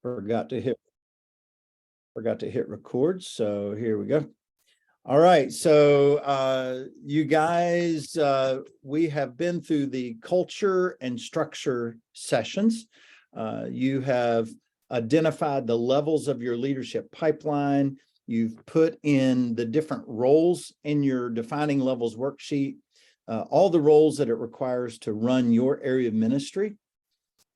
Forgot to hit record. So here we go. All right. So you guys, we have been through the culture and structure sessions. You have identified the levels of your leadership pipeline. You've put in the different roles in your defining levels worksheet, all the roles that it requires to run your area of ministry.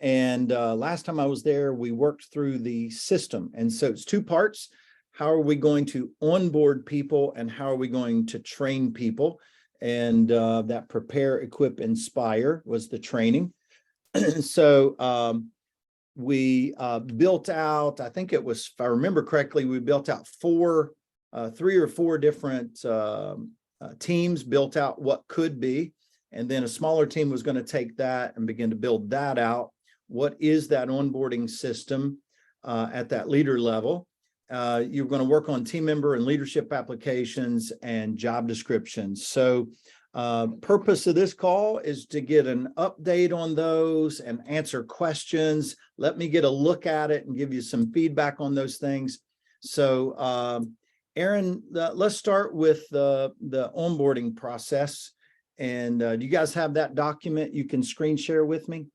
And last time I was there, we worked through the system. And so it's two parts. How are we going to onboard people and how are we going to train people? And that prepare, equip, inspire was the training. So we built out, I think it was, if I remember correctly, we built out three or four different teams, built out what could be. And then a smaller team was going to take that and begin to build that out. What is that onboarding system at that leader level? You're going to work on team member and leadership applications and job descriptions. So purpose of this call is to get an update on those and answer questions. Let me get a look at it and give you some feedback on those things. So Aaron, let's start with the onboarding process. And do you guys have that document you can screen share with me?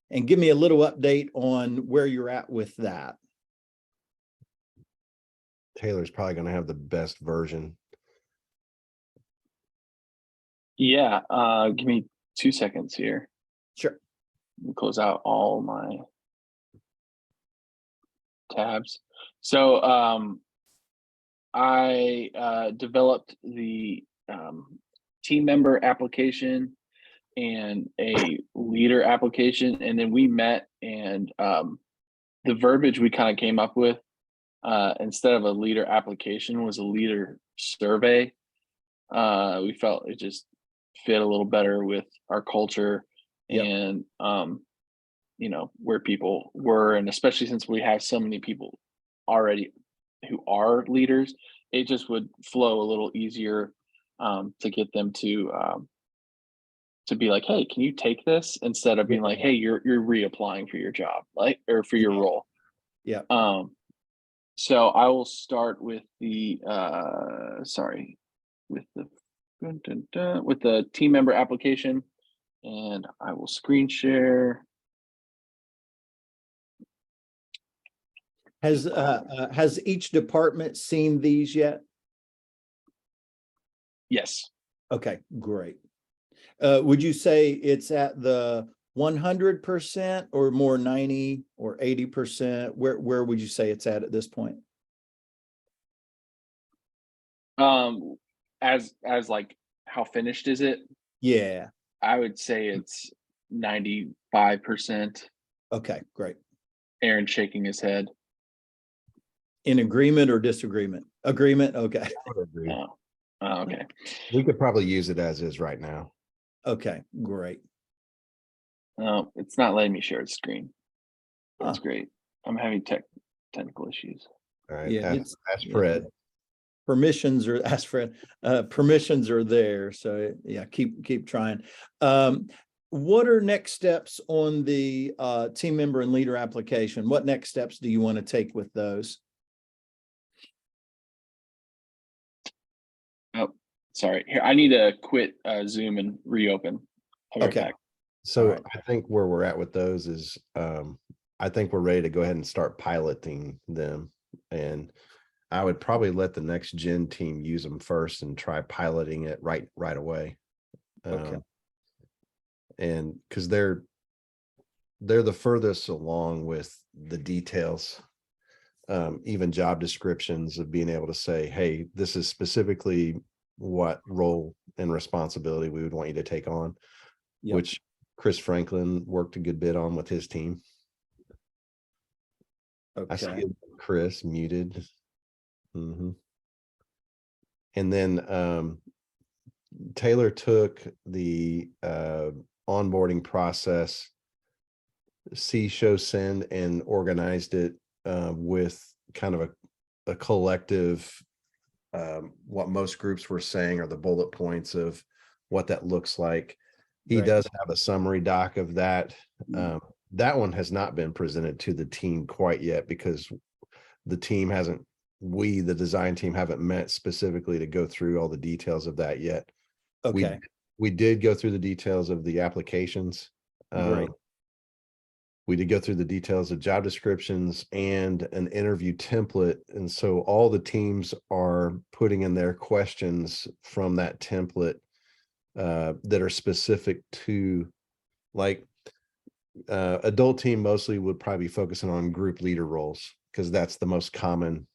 And give me a little update on where you're at with that. Taylor's probably going to have the best version. Yeah, give me 2 seconds here. Sure. Close out all my tabs. So I developed the team member application and a leader application, and then we met, and the verbiage we kind of came up with instead of a leader application was a leader survey. We felt it just fit a little better with our culture. Yep. And you know, where people were, and especially since we have so many people already who are leaders, it just would flow a little easier to get them to be like, hey, can you take this, instead of being like, hey, you're reapplying for your job, like, or for your role. Yeah. So I will start with the with the team member application, and I will screen share. Has each department seen these yet? Yes. Okay, great. Would you say it's at the 100% or more 90 or 80%? Where would you say it's at this point? As like, how finished is it? Yeah, I would say it's 95%. Okay, great. Aaron's shaking his head. In agreement or disagreement? Agreement. Okay. I would agree. Oh, okay. We could probably use it as is right now. Okay, great. It's not letting me share the screen. That's Huh. great. I'm having technical issues. All right. Yeah, Ask Fred. Permissions are, ask Fred. Permissions are there. So yeah, keep trying. What are next steps on the team member and leader application? What next steps do you want to take with those? Oh, sorry. Here, I need to quit Zoom and reopen. Okay. So right. I think where we're at with those is I think we're ready to go ahead and start piloting them. And I would probably let the next gen team use them first and try piloting it right away. Okay. And because they're the furthest along with the details, even job descriptions, of being able to say, hey, this is specifically what role and responsibility we would want you to take on. Yep. Which Chris Franklin worked a good bit on with his team. Okay. I see Chris muted. Mm-hmm. And then Taylor took the onboarding process, see, show, send, and organized it with kind of a collective, what most groups were saying are the bullet points of what that looks like. He does have a summary doc of that. that one has not been presented to the team quite yet because the team hasn't, the design team haven't met specifically to go through all the details of that yet. Okay, We did go through the details of the applications. great. We did go through the details of job descriptions and an interview template. And so all the teams are putting in their questions from that template that are specific to, like, adult team mostly would probably be focusing on group leader roles because that's the most common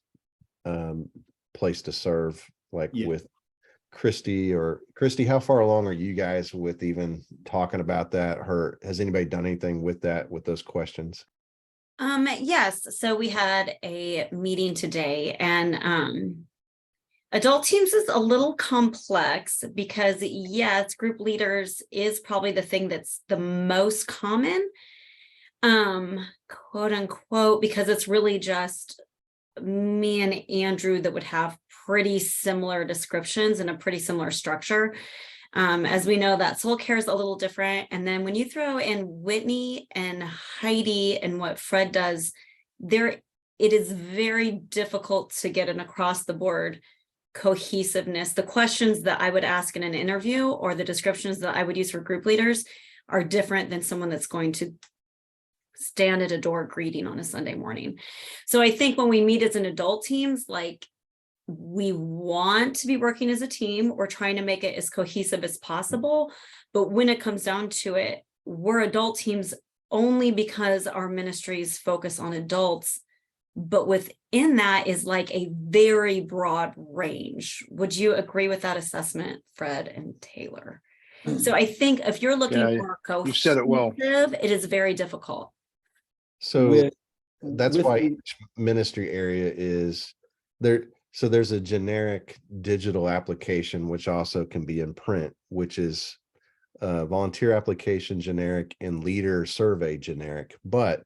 place to serve, like Yeah. with Christy. How far along are you guys with even talking about that? Or has anybody done anything with that, with those questions? Yes, so we had a meeting today, and adult teams is a little complex because yes, group leaders is probably the thing that's the most common, quote unquote, because it's really just me and Andrew that would have pretty similar descriptions and a pretty similar structure. As we know, that soul care is a little different. And then when you throw in Whitney and Heidi and what Fred does, it is very difficult to get an across the board cohesiveness. The questions that I would ask in an interview or the descriptions that I would use for group leaders are different than someone that's going to stand at a door greeting on a Sunday morning. So I think when we meet as an adult teams, like, we want to be working as a team. We're trying to make it as cohesive as possible. But when it comes down to it, we're adult teams only because our ministries focus on adults. But within that is like a very broad range. Would you agree with that assessment, Fred and Taylor? So I think if you're looking Yeah, for cohesive, you said it well. it is very difficult. So that's why each ministry area is there. So there's a generic digital application, which also can be in print, which is volunteer application generic and leader survey generic. But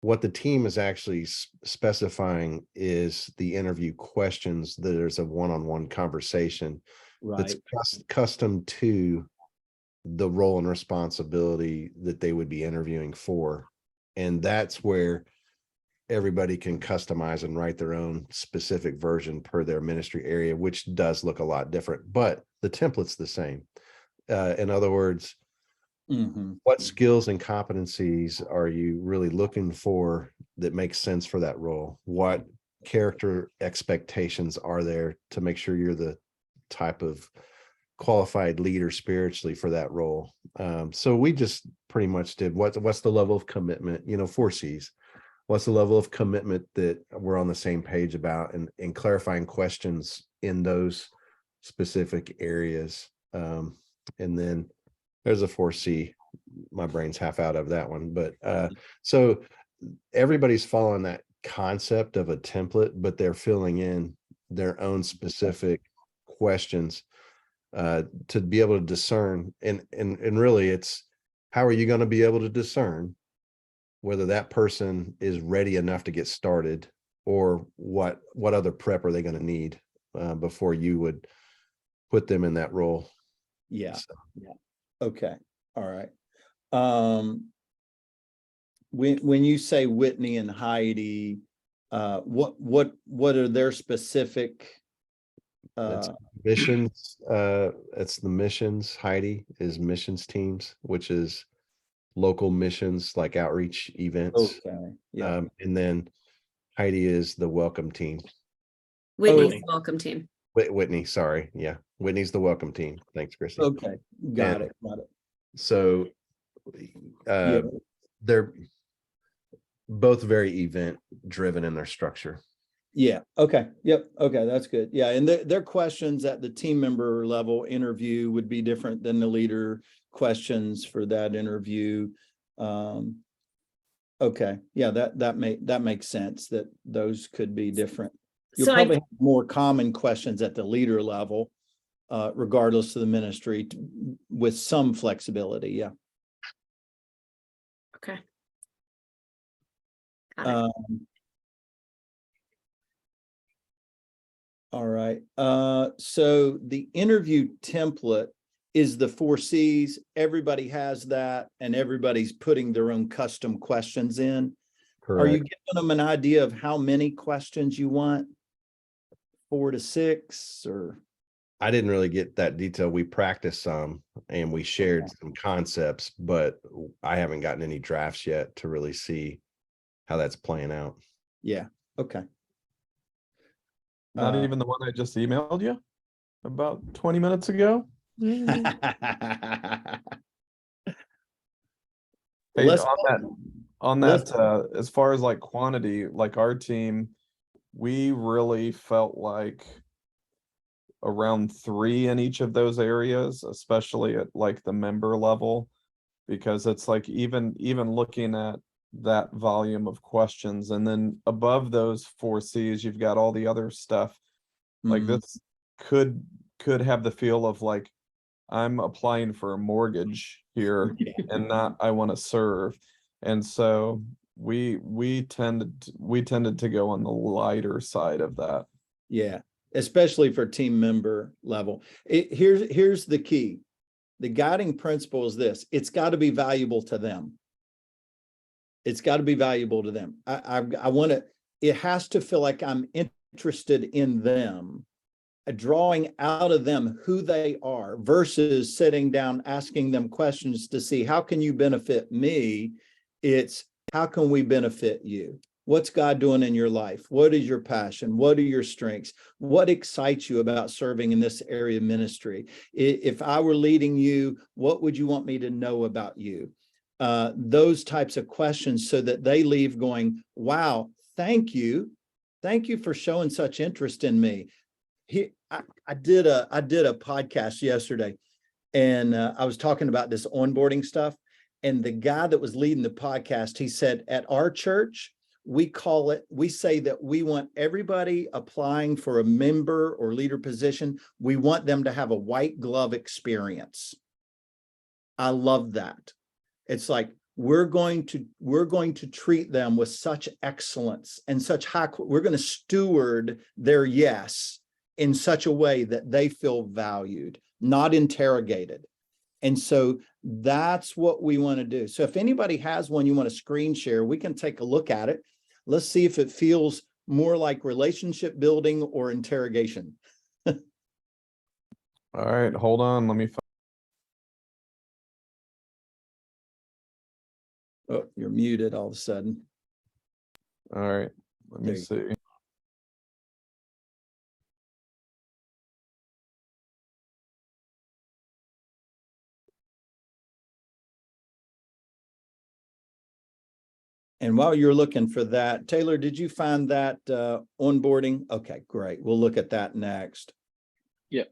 what the team is actually specifying is the interview questions. There's a one-on-one conversation that's custom to the role and responsibility that they would be interviewing for. And that's where everybody can customize and write their own specific version per their ministry area, which does look a lot different, but the template's the same. In other words, what skills and competencies are you really looking for that makes sense for that role? What character expectations are there to make sure you're the type of qualified leader spiritually for that role? So we just pretty much did what's the level of commitment, 4 C's. What's the level of commitment that we're on the same page about, and clarifying questions in those specific areas. And then there's a 4C. My brain's half out of that one, but so everybody's following that concept of a template, but they're filling in their own specific questions to be able to discern. And really, it's how are you going to be able to discern whether that person is ready enough to get started, or what other prep are they going to need before you would put them in that role? Yeah. So. Yeah. Okay. All right. When you say Whitney and Heidi, what are their specific That's missions? It's the missions. Heidi is missions teams, which is local missions, like outreach events. okay. Yeah. And then Heidi is the welcome team. Whitney's welcome team. Whitney, sorry. Yeah. Whitney's the welcome team. Thanks, Christy. Okay. Got it. So they're both very event driven in their structure. Yeah. Okay. Yep. Okay. That's good. Yeah. And their questions at the team member level interview would be different than the leader questions for that interview. Okay. Yeah. That makes sense that those could be different. You'll probably have more common questions at the leader level, regardless of the ministry, with some flexibility. Yeah. Okay. Got it. All right. So the interview template is the 4 C's. Everybody has that, and everybody's putting their own custom questions in. Are you Correct. giving them an idea of how many questions you want? 4 to 6 or? I didn't really get that detail. We practiced some and we shared some concepts, but I haven't gotten any drafts yet to really see how that's playing out. Yeah, okay. Not even the one I just emailed you about 20 minutes ago. Hey, Let's, on let's- that, as far as like quantity, like our team, we really felt like around 3 in each of those areas, especially at like the member level, because it's like even looking at that volume of questions, and then above those 4 C's, you've got all the other stuff. Like Mhm. this could have the feel of like, I'm applying for a mortgage here and not I want to serve. And so we tended to go on the lighter side of that. Yeah, especially for team member level. Here's the key. The guiding principle is this: it's got to be valuable to them. It's got to be valuable to them. I want to, it has to feel like I'm interested in them, drawing out of them who they are versus sitting down, asking them questions to see how can you benefit me? It's how can we benefit you? What's God doing in your life? What is your passion? What are your strengths? What excites you about serving in this area of ministry? If I were leading you, what would you want me to know about you? Those types of questions so that they leave going, wow, thank you. Thank you for showing such interest in me. I did a podcast yesterday, and I was talking about this onboarding stuff. And the guy that was leading the podcast, he said, at our church, we say that we want everybody applying for a member or leader position, we want them to have a white glove experience. I love that. It's like, we're going to treat them with such excellence and such we're going to steward their yes in such a way that they feel valued, not interrogated. And so that's what we want to do. So if anybody has one you want to screen share, we can take a look at it. Let's see if it feels more like relationship building or interrogation. All right, hold on. Let me Oh, you're muted all of a sudden. all right, let me There you see. And while you're looking for that, Taylor, did you find that onboarding? Okay, great. We'll look at that next. Yep.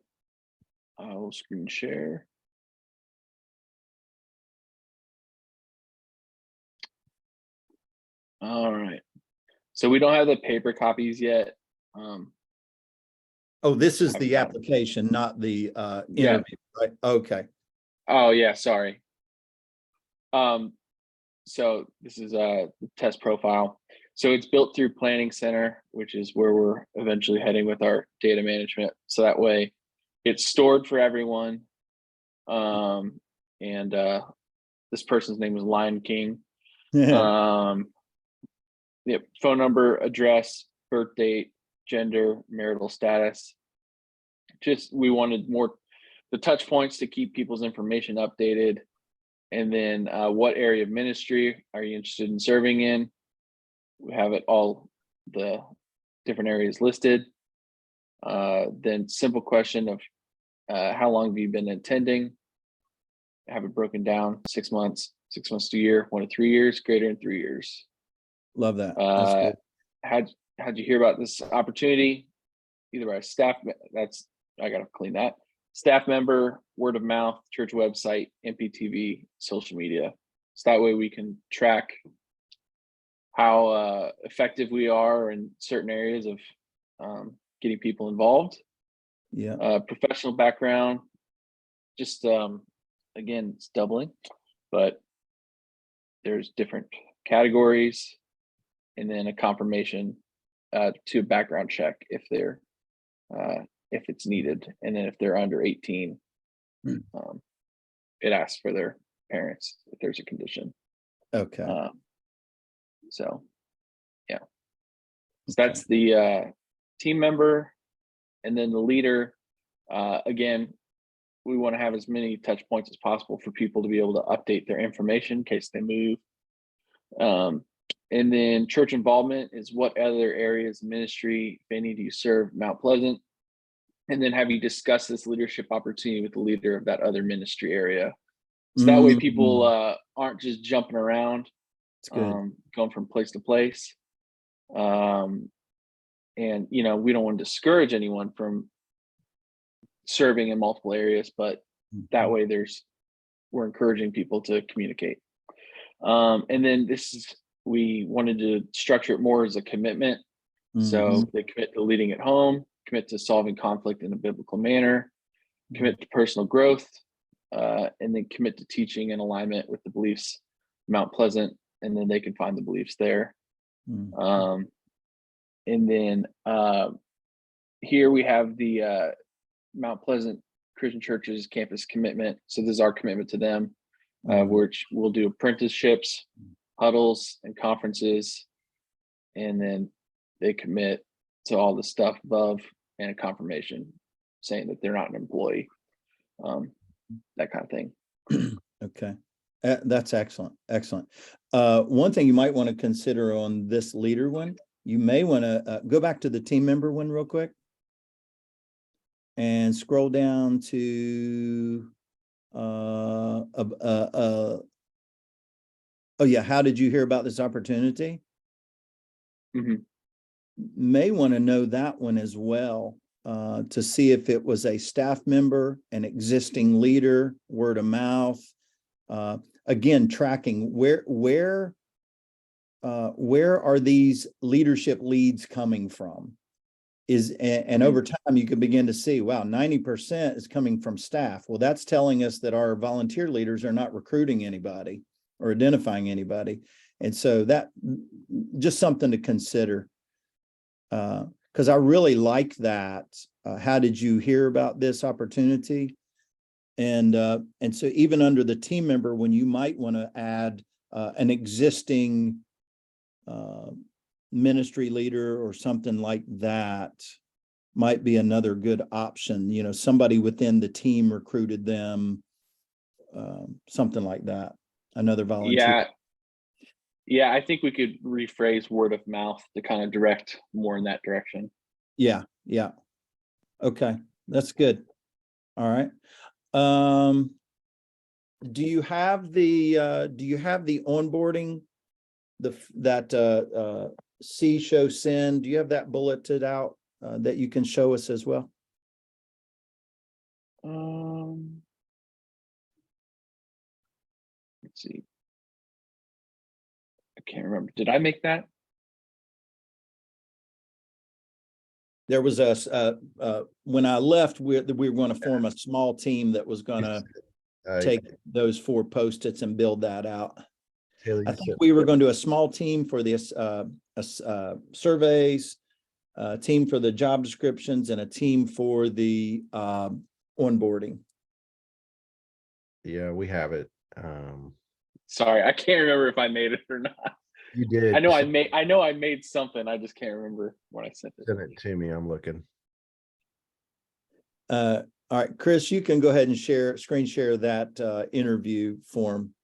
I will screen share. All right. So we don't have the paper copies yet. Oh, this is I've the got- application, not the Yeah. interview, right? Okay. Oh yeah, sorry. So this is the test profile. So it's built through Planning Center, which is where we're eventually heading with our data management. So that way it's stored for everyone. And this person's name is Lion King. Yep, phone number, address, birth date, gender, marital status. Just we wanted more the touch points to keep people's information updated. And then what area of ministry are you interested in serving in? We have it all the different areas listed. Then simple question of how long have you been attending? Have it broken down, 6 months, 6 months to a year, 1 to 3 years, greater than 3 years. Love that. That's good. How'd you hear about this opportunity? Either by staff, I gotta clean that. Staff member, word of mouth, church website, MPTV, social media. So that way we can track how effective we are in certain areas of getting people involved. Yeah. Professional background, just again, it's doubling, but there's different categories, and then a confirmation to a background check if they're if it's needed, and then if they're under 18, it asks for their parents if there's a condition. Okay. So yeah, so that's the team member. And then the leader, again, we want to have as many touch points as possible for people to be able to update their information in case they move. And then church involvement is what other areas of ministry, if any, do you serve Mount Pleasant? And then have you discussed this leadership opportunity with the leader of that other ministry area? So that way people aren't just jumping around, going from place to place. And, you know, we don't want to discourage anyone from serving in multiple areas, but that way we're encouraging people to communicate. And then we wanted to structure it more as a commitment. So they commit to leading at home, commit to solving conflict in a biblical manner, commit to personal growth, and then commit to teaching in alignment with the beliefs of Mount Pleasant, and then they can find the beliefs there. And then here we have the Mount Pleasant Christian Church's campus commitment. So this is our commitment to them, which we'll do apprenticeships, huddles, and conferences, and then they commit to all the stuff above and a confirmation saying that they're not an employee, that kind of thing. Okay. That's excellent. Excellent. One thing you might want to consider on this leader one, you may want to go back to the team member one real quick and scroll down to oh yeah, how did you hear about this opportunity? May want to know that one as well, to see if it was a staff member, an existing leader, word of mouth. Again, tracking where are these leadership leads coming from? And over time you can begin to see, wow, 90% is coming from staff. Well, that's telling us that our volunteer leaders are not recruiting anybody or identifying anybody. And so that just something to consider. Because I really like that. How did you hear about this opportunity? And so even under the team member, when you might want to add an existing ministry leader or something like that, might be another good option. You know, somebody within the team recruited them, something like that. Another volunteer. Yeah, I think we could rephrase word of mouth to kind of direct more in that direction. Yeah. Okay, that's good. All right. Do you have the onboarding, that see, show, send? Do you have that bulleted out that you can show us as well? Let's see. I can't remember. Did I make that? There was when I left, we were going to form a small team that was going to take those 4 Post-its and build that out. I think we were going to do a small team for the surveys, a team for the job descriptions, and a team for the onboarding. Yeah, we have it. Sorry, I can't remember if I made it or not. You did. I know I made something. I just can't remember when I sent it. Send it to me. I'm looking. All right, Chris, you can go ahead and screen share that interview form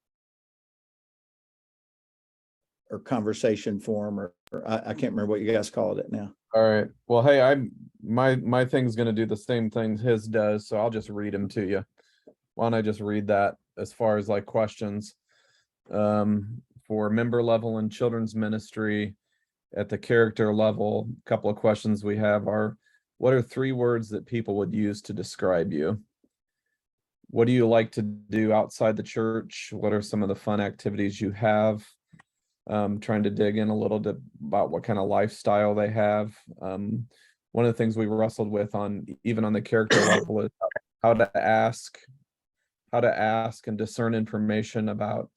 or conversation form, or I can't remember what you guys called it now. All right. Well, hey, my thing's gonna do the same things his does, so I'll just read them to you. Why don't I just read that as far as like questions? For member level and children's ministry, at the character level, a couple of questions we have are, what are 3 words that people would use to describe you? What do you like to do outside the church? What are some of the fun activities you have? Trying to dig in a little bit about what kind of lifestyle they have. One of the things we wrestled with even on the character level is how to ask and discern information about,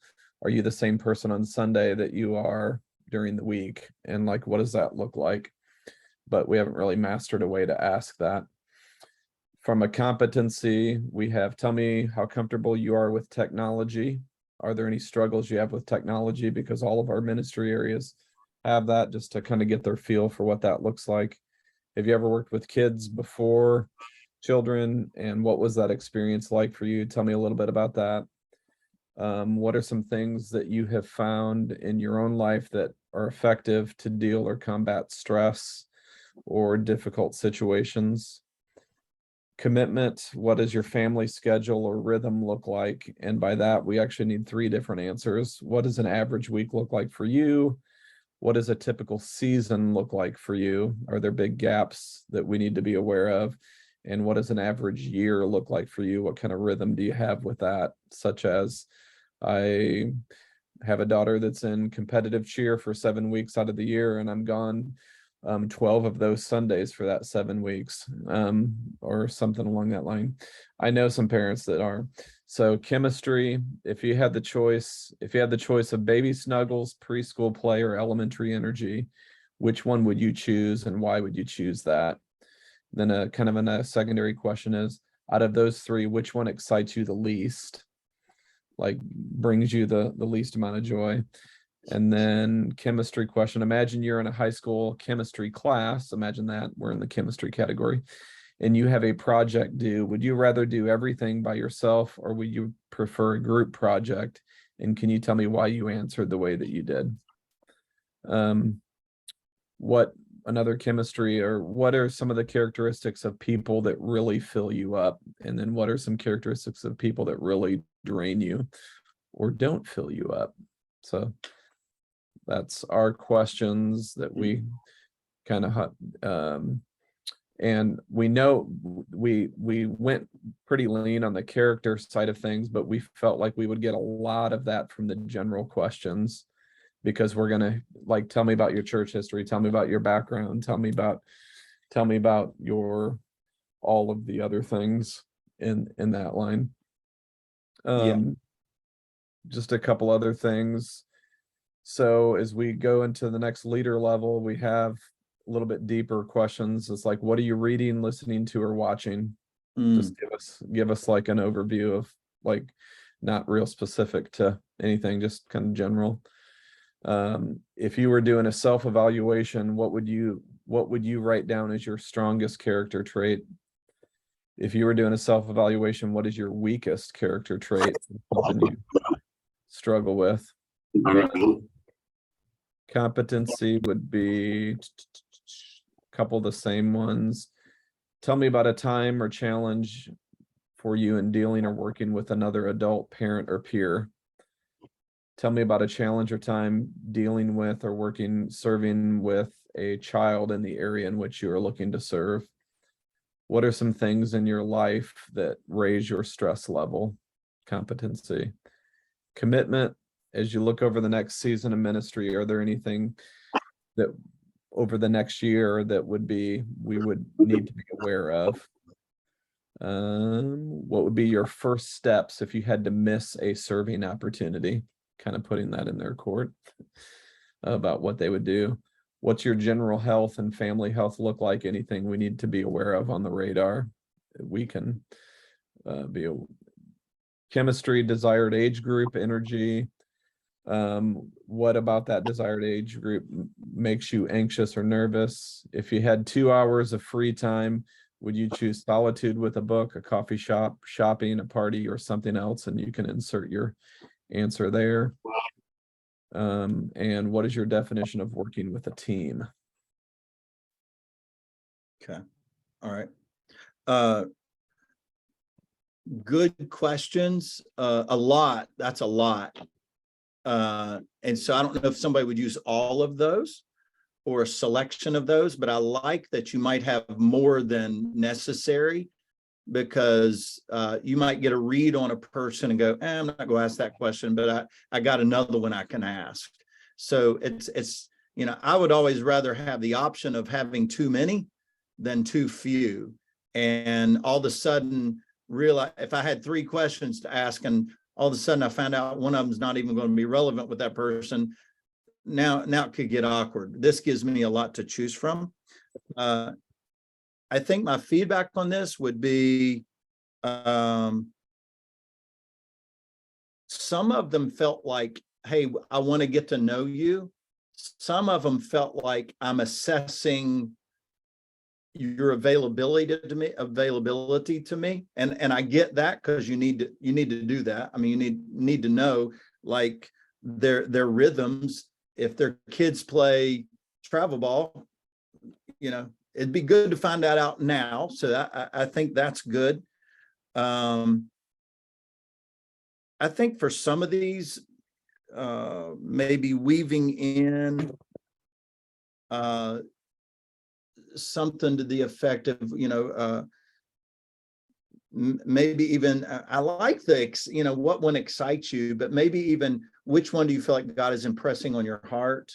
are you the same person on Sunday that you are during the week? And like, what does that look like? But we haven't really mastered a way to ask that. From a competency, we have, tell me how comfortable you are with technology. Are there any struggles you have with technology? Because all of our ministry areas have that, just to kind of get their feel for what that looks like. Have you ever worked with kids before, children, and what was that experience like for you? Tell me a little bit about that. What are some things that you have found in your own life that are effective to deal or combat stress or difficult situations? Commitment, what does your family schedule or rhythm look like? And by that, we actually need 3 different answers. What does an average week look like for you? What does a typical season look like for you? Are there big gaps that we need to be aware of? And what does an average year look like for you? What kind of rhythm do you have with that? Such as, I have a daughter that's in competitive cheer for 7 weeks out of the year, and I'm gone 12 of those Sundays for that 7 weeks, or something along that line. I know some parents that are. So chemistry, if you had the choice of baby snuggles, preschool play, or elementary energy, which one would you choose and why would you choose that? Then a kind of a secondary question is, out of those 3, which one excites you the least? Like brings you the least amount of joy? And then chemistry question. Imagine you're in a high school chemistry class. Imagine that we're in the chemistry category and you have a project due. Would you rather do everything by yourself or would you prefer a group project? And can you tell me why you answered the way that you did? What another chemistry, or what are some of the characteristics of people that really fill you up? And then what are some characteristics of people that really drain you or don't fill you up? So that's our questions that we kind of and we know we went pretty lean on the character side of things, but we felt like we would get a lot of that from the general questions, because we're gonna like, tell me about your church history, tell me about your background, tell me about your all of the other things in that line. Just a couple other things. So as we go into the next leader level, we have a little bit deeper questions. It's like, what are you reading, listening to, or watching? Just give us like an overview of, like, not real specific to anything, just kind of general. If you were doing a self-evaluation, what would you write down as your strongest character trait? If you were doing a self-evaluation, what is your weakest character trait? Something you struggle with. Competency would be a couple of the same ones. Tell me about a time or challenge for you in dealing or working with another adult, parent, or peer. Tell me about a challenge or time dealing with or serving with a child in the area in which you are looking to serve. What are some things in your life that raise your stress level? Competency. Commitment. As you look over the next season of ministry, are there anything that over the next year that we would need to be aware of? What would be your first steps if you had to miss a serving opportunity? Kind of putting that in their court about what they would do. What's your general health and family health look like? Anything we need to be aware of on the radar? We can be chemistry, desired age group, energy. What about that desired age group makes you anxious or nervous? If you had 2 hours of free time, would you choose solitude with a book, a coffee shop, shopping, a party, or something else? And you can insert your answer there. And what is your definition of working with a team? Okay. All right. Good questions. A lot. That's a lot. And so I don't know if somebody would use all of those or a selection of those, but I like that you might have more than necessary, because you might get a read on a person and go, I'm not going to ask that question, but I got another one I can ask. So it's, I would always rather have the option of having too many than too few. And all of a sudden realize if I had 3 questions to ask and all of a sudden I found out one of them is not even going to be relevant with that person, now it could get awkward. This gives me a lot to choose from. I think my feedback on this would be, some of them felt like, hey, I want to get to know you. Some of them felt like I'm assessing your availability to me. And I get that, because you need to do that. I mean, you need to know like their rhythms. If their kids play travel ball, it'd be good to find that out now. So I think that's good. I think for some of these, maybe weaving in something to the effect of, maybe even, I like what one excites you, but maybe even which one do you feel like God is impressing on your heart?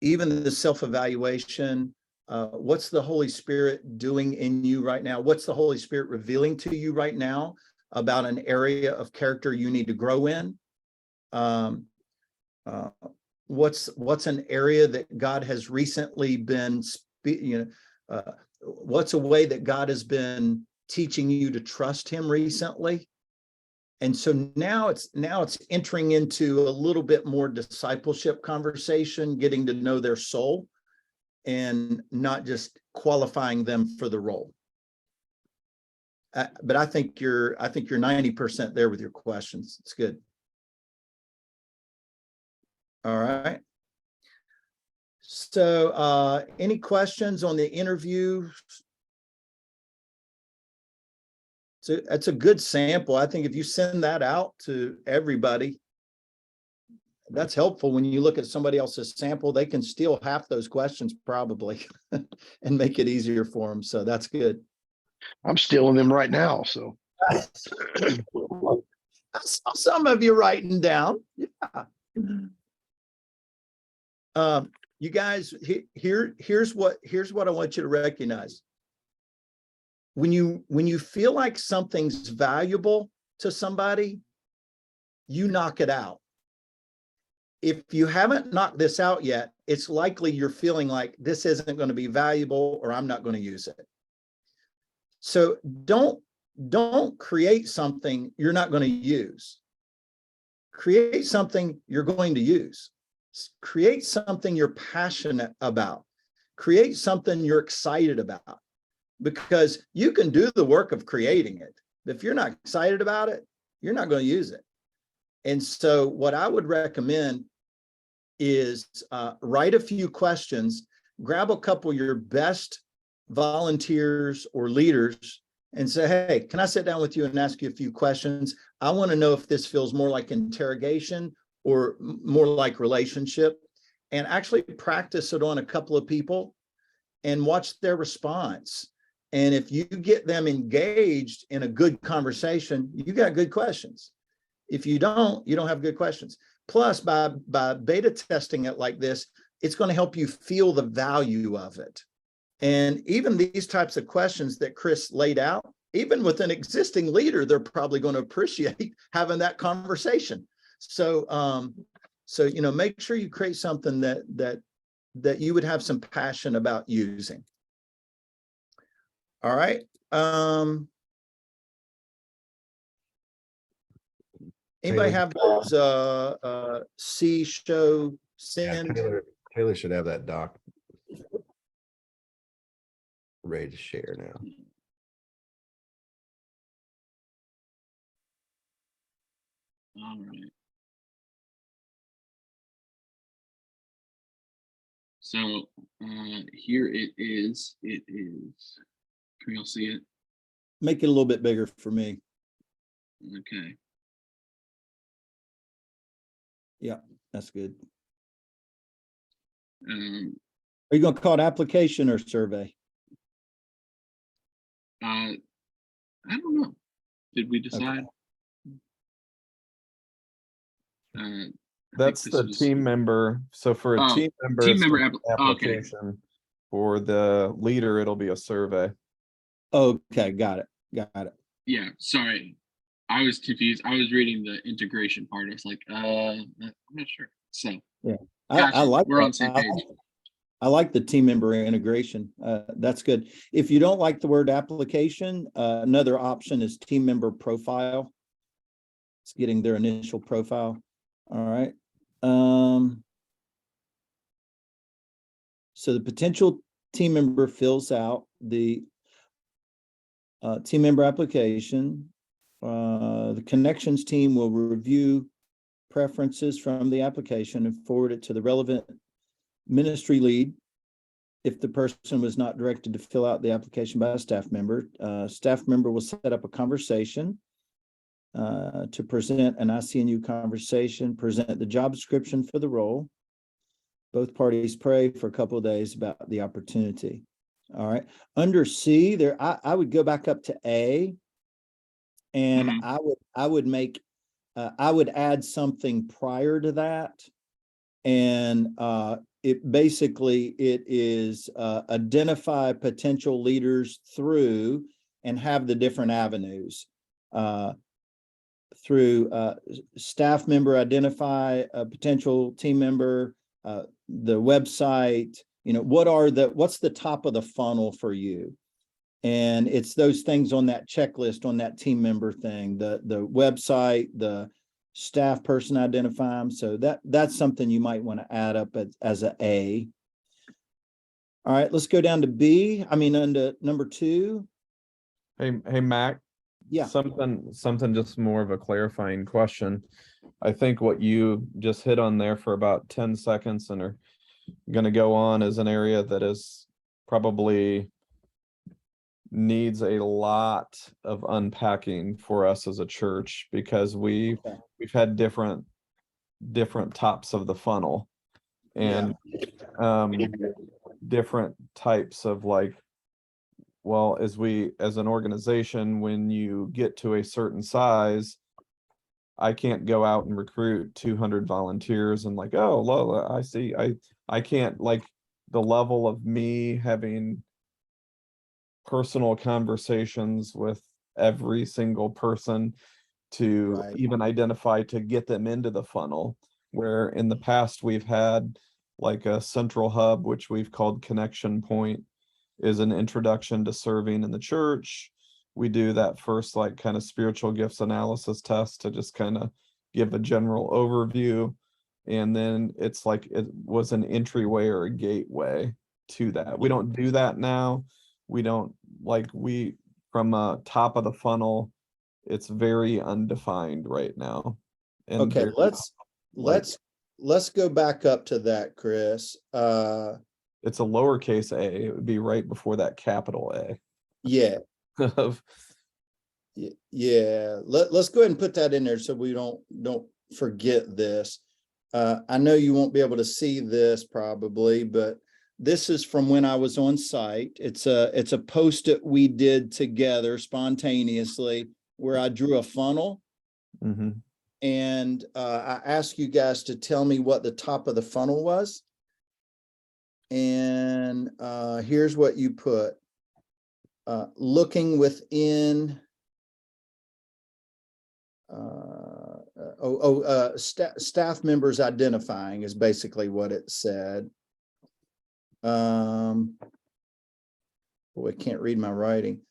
Even the self-evaluation. What's the Holy Spirit doing in you right now? What's the Holy Spirit revealing to you right now about an area of character you need to grow in? What's an area that God has recently been, what's a way that God has been teaching you to trust him recently? And so now it's entering into a little bit more discipleship conversation, getting to know their soul, and not just qualifying them for the role. But I think you're 90% there with your questions. It's good. All right. So any questions on the interview? So that's a good sample. I think if you send that out to everybody, that's helpful. When you look at somebody else's sample, they can steal half those questions probably and make it easier for them. So that's good. I'm stealing them right now. So I saw some of you writing down. Yeah. You guys, here's what I want you to recognize. When you feel like something's valuable to somebody, you knock it out. If you haven't knocked this out yet, it's likely you're feeling like this isn't going to be valuable, or I'm not going to use it. So don't create something you're not going to use. Create something you're going to use. Create something you're passionate about. Create something you're excited about, because you can do the work of creating it. If you're not excited about it, you're not going to use it. And so what I would recommend is write a few questions, grab a couple of your best volunteers or leaders and say, hey, can I sit down with you and ask you a few questions? I want to know if this feels more like interrogation or more like relationship, and actually practice it on a couple of people and watch their response. And if you get them engaged in a good conversation, you got good questions. If you don't have good questions. Plus, by beta testing it like this, it's going to help you feel the value of it. And even these types of questions that Chris laid out, even with an existing leader, they're probably going to appreciate having that conversation. So, make sure you create something that you would have some passion about using. All right. Anybody have those see, show, send? Yeah, Taylor should have that doc ready to share now. All right. So here it is. It is. Can you all see it? Make it a little bit bigger for me. Okay. Yeah, that's good. Are Are you going to call it application or survey? I don't know. Did we decide? That's the team member. So for a team member, team it's member an application. For the leader, it'll be a survey. Okay, got it. Yeah, sorry. I was confused. I was reading the integration part. I was like, I'm not sure. So yeah, gotcha. I like We're that. on the same page. I like the team member integration. That's good. If you don't like the word application, another option is team member profile. It's getting their initial profile. All right. So the potential team member fills out the team member application. The connections team will review preferences from the application and forward it to the relevant ministry lead. If the person was not directed to fill out the application by a staff member will set up a conversation to present an ICNU conversation, present the job description for the role. Both parties pray for a couple of days about the opportunity. All right. Under C, there, I would go back up to A, and I would add something prior to that, and it is identify potential leaders through and have the different avenues. Through staff member, identify a potential team member, the website, what's the top of the funnel for you? And it's those things on that checklist, on that team member thing, the website, the staff person, identify them. So that's something you might want to add up as a A. All right, let's go down to B. Under number 2. Hey, Mac. Yeah. Something just more of a clarifying question. I think what you just hit on there for about 10 seconds and are going to go on is an area that is probably needs a lot of unpacking for us as a church, because we've had different tops of the funnel and different types of as an organization, when you get to a certain size, I can't go out and recruit 200 volunteers and I see, I can't, the level of me having personal conversations with every single person to even identify to get them into the funnel, where in the past we've had a central hub, which we've called Connection Point, is an introduction to serving in the church. We do that first kind of spiritual gifts analysis test to just kind of give a general overview, and then it's it was an entryway or a gateway to that. We don't do that now. We don't from a top of the funnel, it's very undefined right now. And okay, let's go back up to that, Chris. It's a lowercase a. It would be right before that capital A. Yeah. Yeah. Let's go ahead and put that in there so we don't forget this. I know you won't be able to see this probably, but this is from when I was on site. It's a post-it we did together spontaneously where I drew a funnel. Mm-hmm. And I asked you guys to tell me what the top of the funnel was. And here's what you put. Looking within staff members identifying is basically what it said. Boy, I can't read my writing.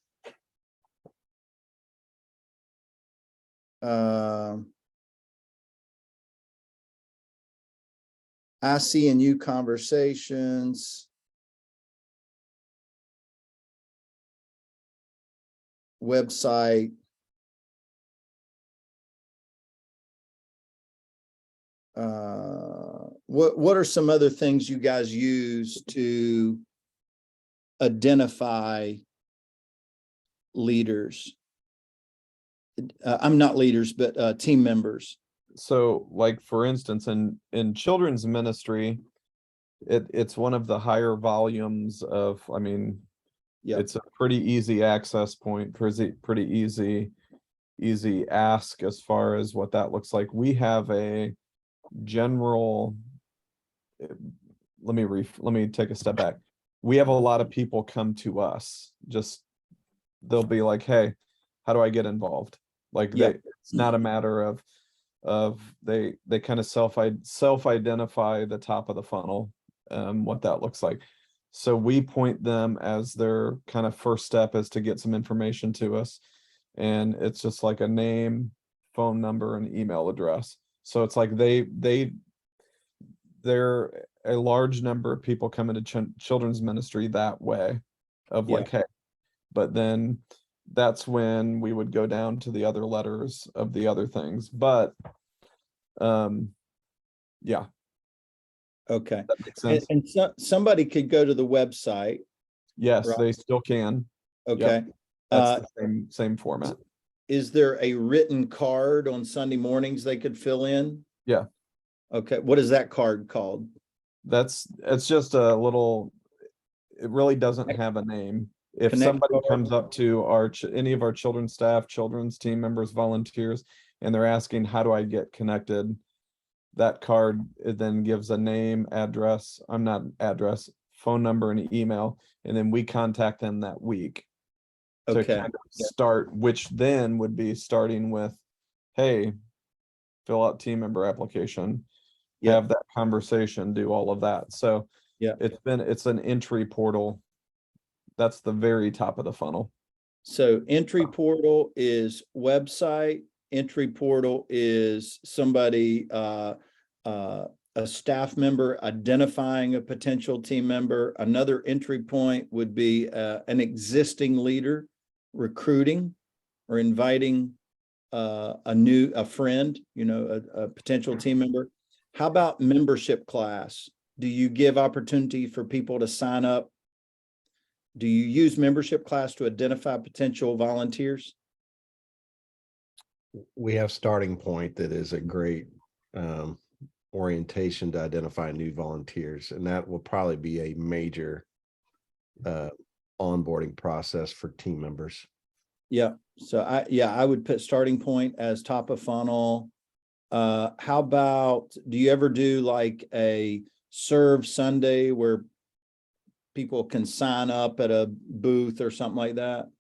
ICNU conversations, website, what are some other things you guys use to identify leaders? I'm not leaders, but team members. So for instance, in children's ministry, it's one of the higher volumes of, it's a pretty easy access point, pretty easy ask as far as what that looks like. We have a general, let me take a step back. We have a lot of people come to us, they'll be like, hey, how do I get involved? It's not a matter of they kind of self-identify the top of the funnel what that looks like. So we point them as their kind of first step is to get some information to us. And it's just like a name, phone number, and email address. So it's like they're a large number of people come into children's ministry that way of Yeah. like, hey, but then that's when we would go down to the other letters of the other things. But yeah, Okay. that makes sense. And somebody could go to the website. Yes, right. they still can. Okay. That's the same format. Is there a written card on Sunday mornings they could fill in? Yeah. Okay. What is that card called? It's just a little, it really doesn't have a name. If Connect somebody card? comes up to any of our children's staff, children's team members, volunteers, and they're asking, how do I get connected? That card, it then gives a name, address, phone number, and email, and then we contact them that week to Okay. kind of start, which then would be starting with, hey, fill out team member application, Yeah. have that conversation, do all of that. So Yeah. it's an entry portal. That's the very top of the funnel. So entry portal is website. Entry portal is somebody, a staff member identifying a potential team member. Another entry point would be an existing leader recruiting or inviting a friend, a potential team member. How about membership class? Do you give opportunity for people to sign up? Do you use membership class to identify potential volunteers? We have Starting Point that is a great orientation to identify new volunteers, and that will probably be a major onboarding process for team members. Yeah. So I would put Starting Point as top of funnel. How about, do you ever do like a Serve Sunday where people can sign up at a booth or something like that?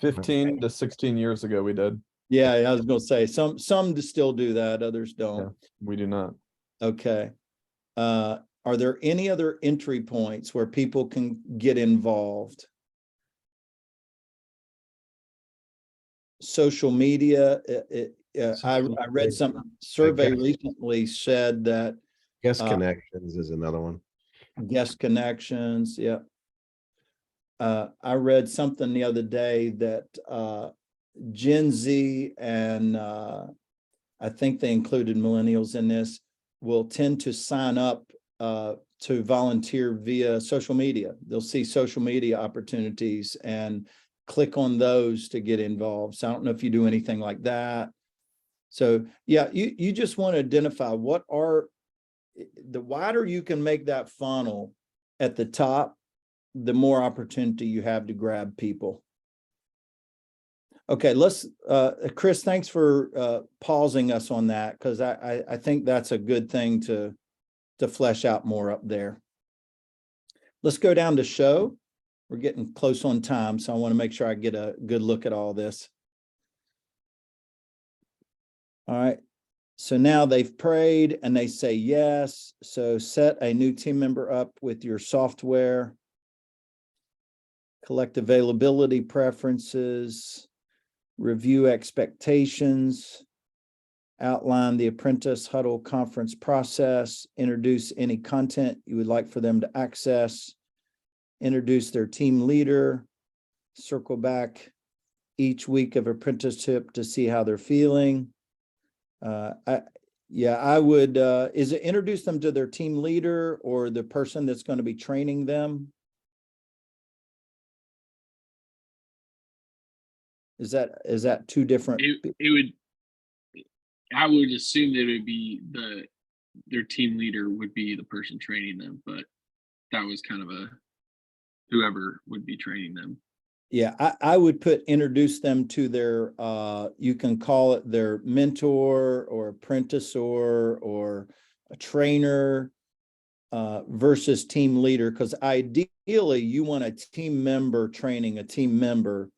15 to 16 years ago, we did. Yeah, I was gonna say some still do that, others Yeah, don't. we do not. Okay. Are there any other entry points where people can get involved? Social media, I read some survey recently said that Guest connections is another one. guest connections, yeah. I read something the other day that Gen Z and I think they included millennials in this, will tend to sign up to volunteer via social media. They'll see social media opportunities and click on those to get involved. So I don't know if you do anything like that. So yeah, you just want to identify what are, the wider you can make that funnel at the top, the more opportunity you have to grab people. Okay, let's, Chris, thanks for pausing us on that, because I think that's a good thing to flesh out more up there. Let's go down to show. We're getting close on time, so I want to make sure I get a good look at all this. All right, so now they've prayed and they say yes. So set a new team member up with your software. Collect availability preferences. Review expectations, outline the apprentice huddle conference process, introduce any content you would like for them to access, introduce their team leader, circle back each week of apprenticeship to see how they're feeling. I would, is it introduce them to their team leader or the person that's going to be training them? Is that two different? I would assume that it would be their team leader would be the person training them, but that was kind of whoever would be training them. Yeah, I would put introduce them to their, you can call it their mentor or apprentice or a trainer versus team leader, because ideally you want a team member training a team member.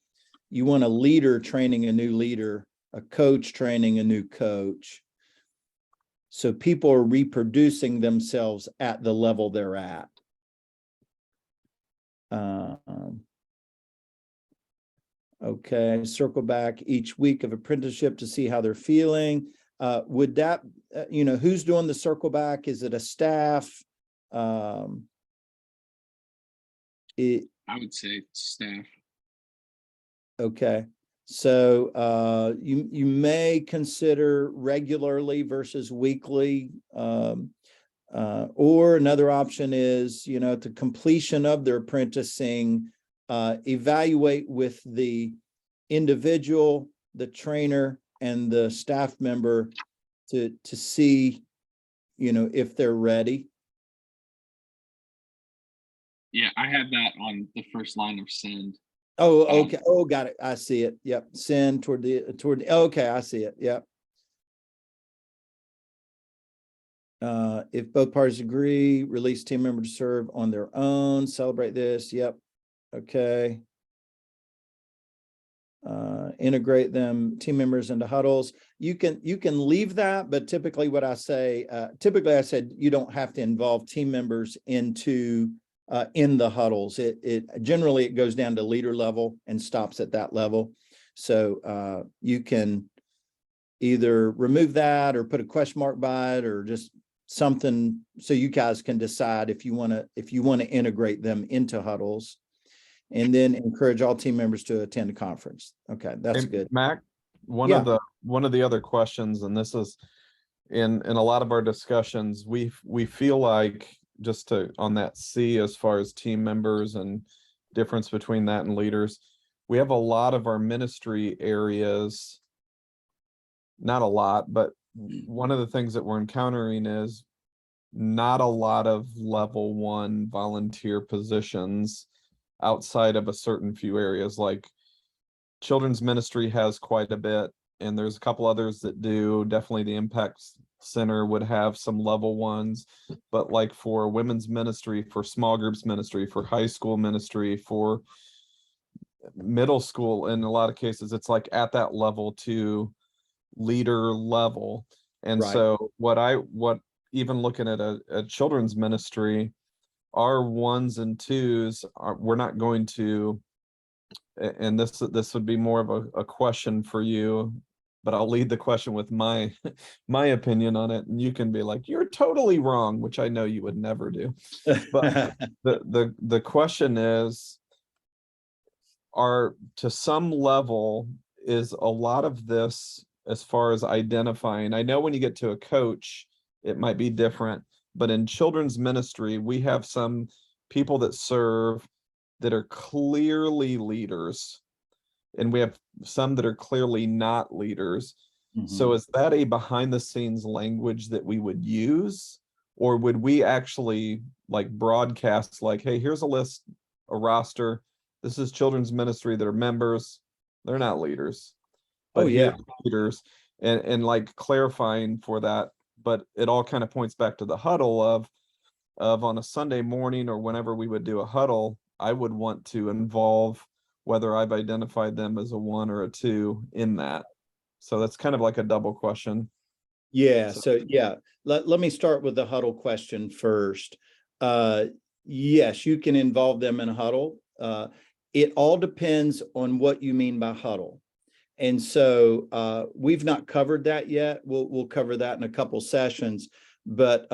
You want a leader training a new leader, a coach training a new coach. So people are reproducing themselves at the level they're at. Okay, circle back each week of apprenticeship to see how they're feeling. Would that, who's doing the circle back? Is it a staff? I would say staff. Okay, so you may consider regularly versus weekly. Or another option is, at the completion of their apprenticing, evaluate with the individual, the trainer, and the staff member to see, if they're ready. Yeah, I have that on the first line of send. Oh, okay. Oh, got it. I see it. Yep. Send toward the, okay, I see it. Yep. If both parties agree, release team member to serve on their own, celebrate this. Yep. Okay. Integrate them, team members into huddles. You can leave that, but typically what I say, I said you don't have to involve team members into in the huddles. It generally it goes down to leader level and stops at that level. So you can either remove that or put a question mark by it, or just something so you guys can decide if you want to integrate them into huddles. And then encourage all team members to attend a conference. Okay, that's good. Mac, one Yeah. of the other questions, and this is in a lot of our discussions, we feel like, just on that C, as far as team members and difference between that and leaders, we have a lot of our ministry areas, not a lot, but one of the things that we're encountering is not a lot of level 1 volunteer positions outside of a certain few areas. Like children's ministry has quite a bit, and there's a couple others that do. Definitely the Impact Center would have some level 1s, but like for women's ministry, for small groups ministry, for high school ministry, for middle school, in a lot of cases, it's like at that level 2 leader level. And Right. so what even looking at a children's ministry, our 1s and 2s we're not going to, and this would be more of a question for you, but I'll lead the question with my my opinion on it, and you can be like, you're totally wrong, which I know you would never do. But the question is, to some level, is a lot of this, as far as identifying, I know when you get to a coach it might be different, but in children's ministry we have some people that serve that are clearly leaders, and we have some that are clearly not leaders. So is that a behind the scenes language that we would use, or would we actually like broadcast, like, hey, here's a list, a roster, this is children's ministry that are members, they're not leaders, but here's leaders, and like clarifying for that. But it all kind of points back to the huddle of on a Sunday morning, or whenever we would do a huddle, I would want to involve whether I've identified them as a 1 or a 2 in that. So that's kind of like a double question. Yeah. So yeah, let me start with the huddle question first. Yes, you can involve them in a huddle. It all depends on what you mean by huddle. And so we've not covered that yet. We'll cover that in a couple sessions. But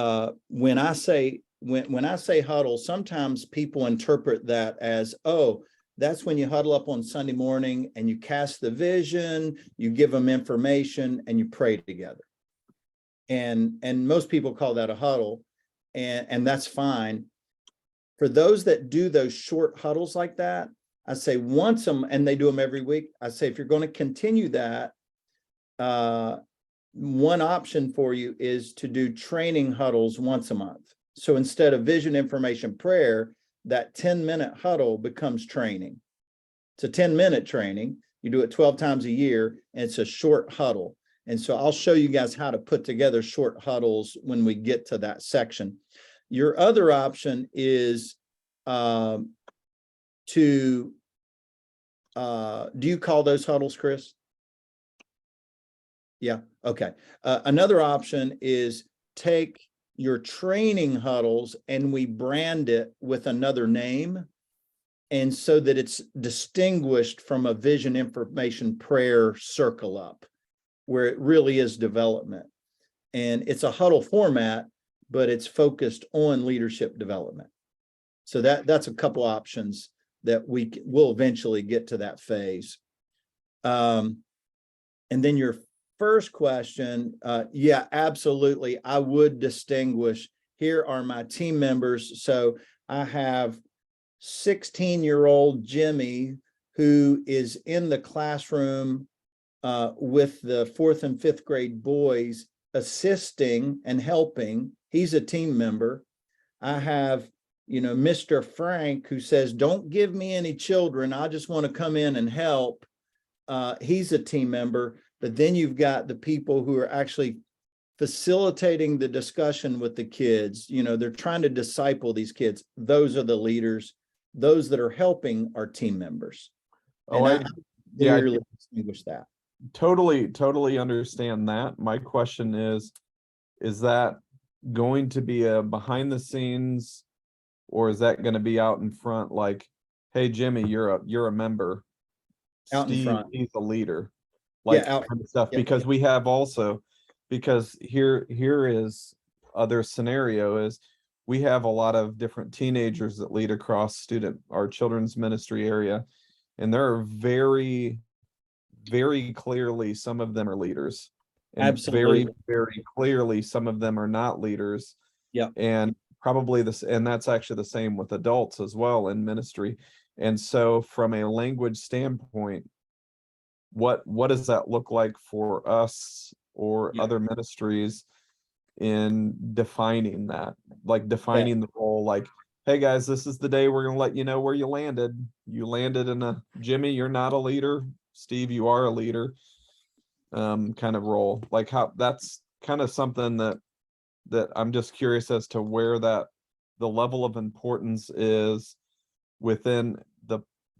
when I say huddle, sometimes people interpret that as, oh, that's when you huddle up on Sunday morning and you cast the vision, you give them information, and you pray together. And most people call that a huddle, and that's fine. For those that do those short huddles like that, I say once them, and they do them every week. I say, if you're going to continue that, one option for you is to do training huddles once a month. So instead of vision, information, prayer, that 10-minute huddle becomes training. It's a 10-minute training. You do it 12 times a year, and it's a short huddle. And so I'll show you guys how to put together short huddles when we get to that section. Your other option is do you call those huddles, Chris? Yeah. Okay. Another option is take your training huddles and we brand it with another name. And so that it's distinguished from a vision, information, prayer circle up, where it really is development. And it's a huddle format, but it's focused on leadership development. So that's a couple options that will eventually get to that phase. And then your first question, yeah, absolutely. I would distinguish. Here are my team members. So I have 16-year-old Jimmy, who is in the classroom with the 4th and 5th grade boys, assisting and helping. He's a team member. I have, Mr. Frank, who says, don't give me any children. I just want to come in and help. He's a team member. But then you've got the people who are actually facilitating the discussion with the kids. They're trying to disciple these kids. Those are the leaders. Those that are helping are team members. Oh, and I clearly distinguish that. Totally understand that. My question is that going to be a behind the scenes, or is that going to be out in front? Like, hey, Jimmy, you're a member. Out in Steve, front. he's a leader. Like Yeah, out, kind of stuff. yeah. Because we have also, because here is other scenario is we have a lot of different teenagers that lead across our children's ministry area, and there are very clearly some of them are leaders, and Absolutely. very clearly some of them are not leaders. Yeah. And probably and that's actually the same with adults as well in ministry. And so from a language standpoint, what does that look like for us or Yeah. other ministries in defining that, like defining the role, like, hey guys, this is the day we're going to let you know where you landed in a Jimmy, you're not a leader. Steve, you are a leader, kind of role. Like how that's kind of something that I'm just curious as to where the level of importance is within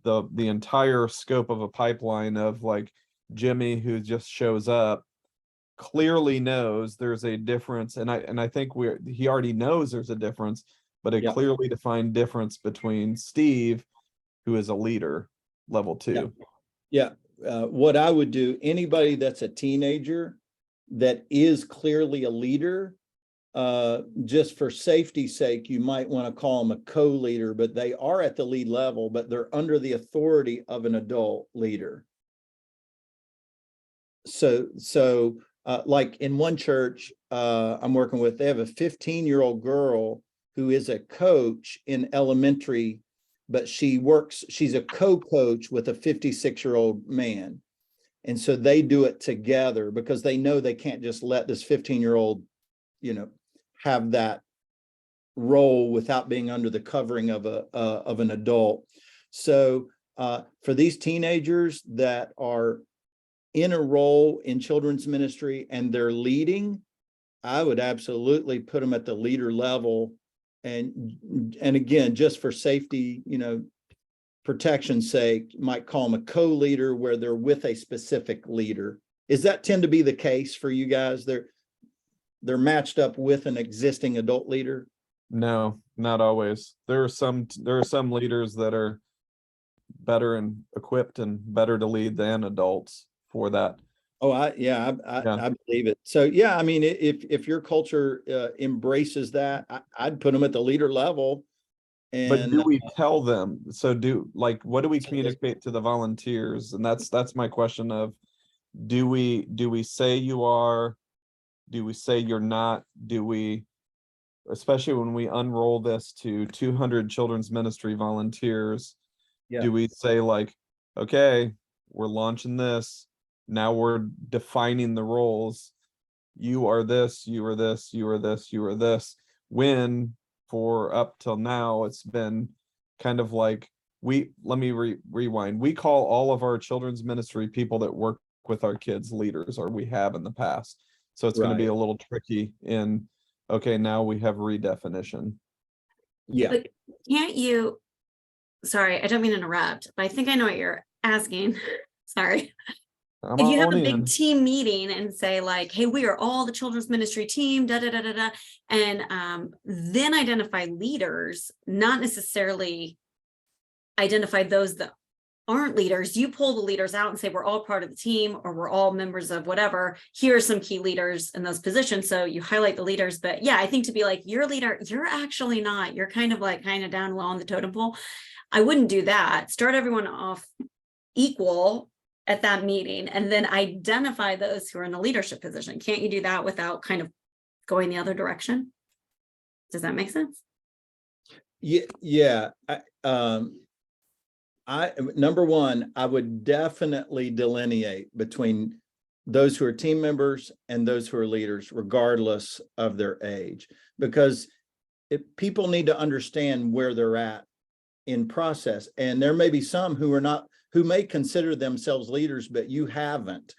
the entire scope of a pipeline of like Jimmy, who just shows up, clearly knows there's a difference. And I think he already knows there's a difference, but a Yeah. clearly defined difference between Steve, who is a leader, level 2. Yeah. What I would do, anybody that's a teenager that is clearly a leader, just for safety's sake, you might want to call them a co-leader, but they are at the lead level, but they're under the authority of an adult leader. So like in one church I'm working with, they have a 15-year-old girl who is a coach in elementary, but she's a co-coach with a 56-year-old man. And so they do it together because they know they can't just let this 15-year-old, have that role without being under the covering of an adult. So for these teenagers that are in a role in children's ministry and they're leading, I would absolutely put them at the leader level. And again, just for safety, protection's sake, you might call them a co-leader where they're with a specific leader. Is that tend to be the case for you guys? They're matched up with an existing adult leader? No, not always. There are some leaders that are better and equipped and better to lead than adults for that. Oh, I believe it. So yeah, I mean, if your culture embraces that, I'd put them at the leader level. But And do we tell them? So what do we communicate to the volunteers? And that's my question of, do we say you are? Do we say you're not? Do we, especially when we unroll this to 200 children's ministry volunteers, do we say like, okay, we're launching this. Now we're defining the roles. You are this, you are this, you are this, you are this. When for up till now, it's been kind of like let me rewind. We call all of our children's ministry people that work with our kids leaders, or we have in the past. So it's going to be a little tricky in, okay, now we have redefinition. Yeah. But can't you, sorry, I don't mean to interrupt, but I think I know what you're asking. Sorry. I'm if you have on a big in. team meeting and say like, hey, we are all the children's ministry team, da da da da da, and then identify leaders, not necessarily identify those that aren't leaders. You pull the leaders out and say we're all part of the team, or we're all members of whatever. Here are some key leaders in those positions. So you highlight the leaders. But yeah, I think to be like, you're a leader, you're actually not. You're kind of down low on the totem pole. I wouldn't do that. Start everyone off equal at that meeting, and then identify those who are in the leadership position. Can't you do that without kind of going the other direction? Does that make sense? Yeah. Number one, I would definitely delineate between those who are team members and those who are leaders, regardless of their age, because people need to understand where they're at in process. And there may be some who may consider themselves leaders, but you haven't.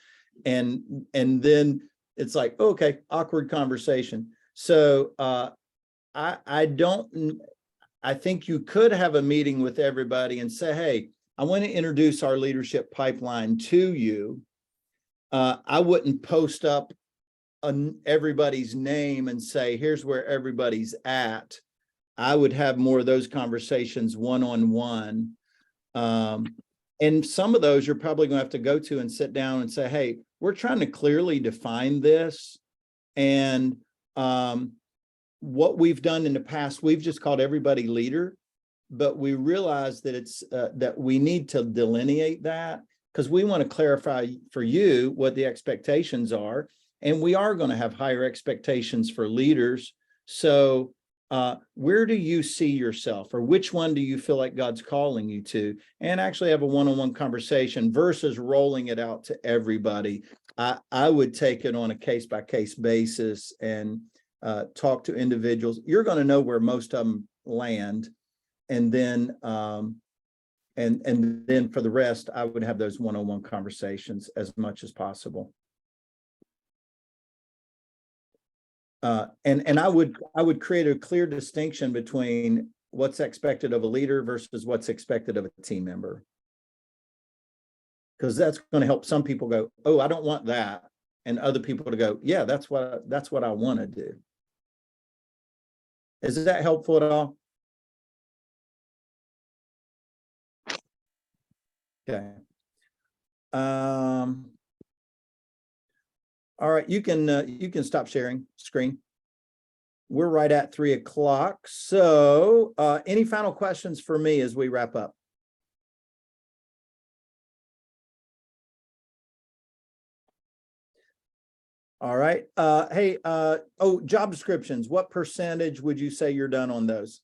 And then it's like, okay, awkward conversation. So I think you could have a meeting with everybody and say, hey, I want to introduce our leadership pipeline to you. I wouldn't post up everybody's name and say, here's where everybody's at. I would have more of those conversations one-on-one. And some of those you're probably going to have to go to and sit down and say, hey, we're trying to clearly define this. And what we've done in the past, we've just called everybody leader, but we realize that it's that we need to delineate that, because we want to clarify for you what the expectations are. And we are going to have higher expectations for leaders. So where do you see yourself, or which one do you feel like God's calling you to? And actually have a one-on-one conversation versus rolling it out to everybody. I would take it on a case-by-case basis and talk to individuals. You're going to know where most of them land. And then and then for the rest, I would have those one-on-one conversations as much as possible. And I would create a clear distinction between what's expected of a leader versus what's expected of a team member. Because that's going to help some people go, oh, I don't want that. And other people to go, yeah, that's what I want to do. Is that helpful at all? Okay. All right, you can stop sharing screen. We're right at 3 o'clock. So any final questions for me as we wrap up? All right. Hey, job descriptions. What percentage would you say you're done on those?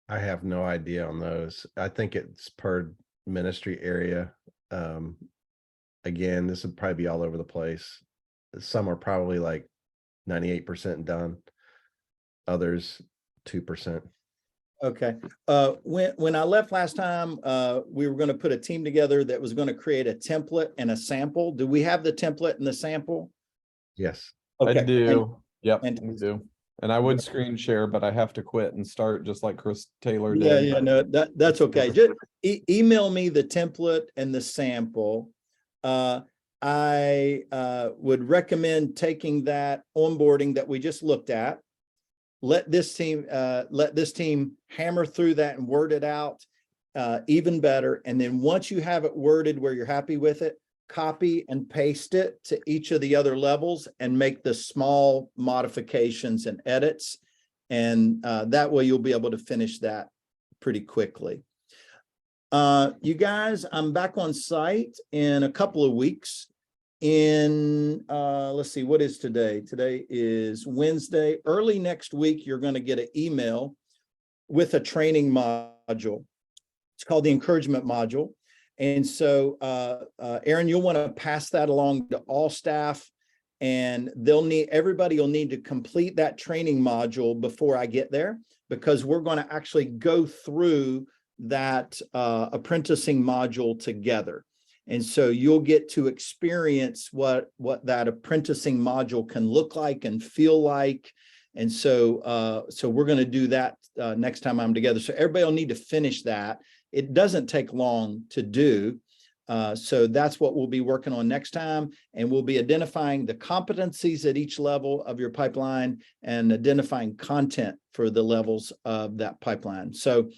I have no idea on those. I think it's per ministry area. Again, this would probably be all over the place. Some are probably like 98% done. Others 2%. Okay. When I left last time, we were going to put a team together that was going to create a template and a sample. Do we have the template and the sample? Yes. Okay. I do. Yep, and- we do. And I would screen share, but I have to quit and start just like Chris Taylor Yeah, did. yeah, no, that's okay. Just email me the template and the sample. I would recommend taking that onboarding that we just looked at. Let this team hammer through that and word it out even better. And then once you have it worded where you're happy with it, copy and paste it to each of the other levels and make the small modifications and edits. And that way you'll be able to finish that pretty quickly. You guys, I'm back on site in a couple of weeks. Let's see, what is today? Today is Wednesday. Early next week, you're going to get an email with a training module. It's called the encouragement module. And so, Aaron, you'll want to pass that along to all staff, and everybody will need to complete that training module before I get there, because we're going to actually go through that apprenticing module together. And so you'll get to experience what that apprenticing module can look like and feel like. And so we're going to do that next time I'm together. So everybody will need to finish that. It doesn't take long to do. So that's what we'll be working on next time. And we'll be identifying the competencies at each level of your pipeline and identifying content for the levels of that pipeline. So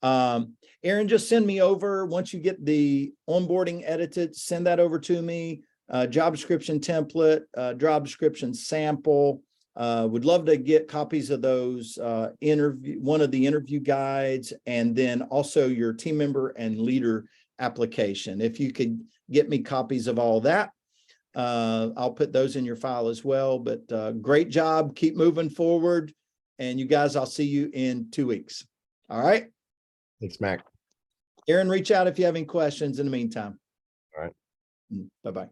Aaron, just send me over, once you get the onboarding edited, send that over to me. Job description template, job description sample. Would love to get copies of those, one of the interview guides, and then also your team member and leader application. If you could get me copies of all that, I'll put those in your file as well. But great job. Keep moving forward. And you guys, I'll see you in 2 weeks. All right. Thanks, Mac. Aaron, reach out if you have any questions in the meantime. All right. Bye-bye.